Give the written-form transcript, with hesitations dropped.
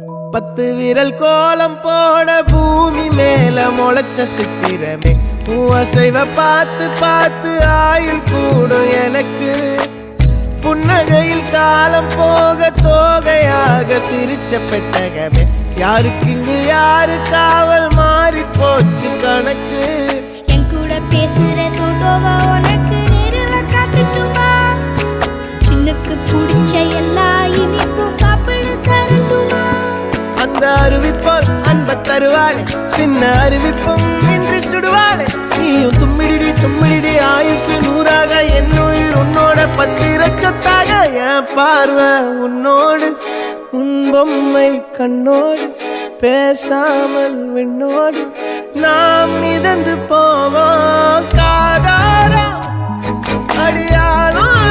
10 விரல் கோலம் போட பூமி மேல முளைச்ச சித்திரமே அசைவ பார்த்து பார்த்து ஆயுள் கூடும் எனக்கு புன்னகையில் காலம் போக தோகையாக சிரிச்ச பெட்டகமே யாருக்கு இங்கு யாரு காவல் மாறி போச்சு கணக்கு என் கூட பேசுற தோதோவா உனக்கு நேரில் காட்டுட்டுமா சின்னுக்கு பிடிச்ச எல்லா இனிப்பும் சாப்பிட தரட்டுமா அந்த அறிவிப்போல் அன்ப தருவாளே சின்ன அறிவிப்பும் இன்று சுடுவாளே நீயும் தும்மிடி தும்மிடி ஆயுசு 100ஆக என் உயிர் உன்னோட 10 லட்சத்தாக என் பார்வை உன்னோடு உன் பொம்மை கண்ணோடு பேசாமல் விண்ணோடு நாம் மிதந்து போவோம் காதாரா அடியாலும்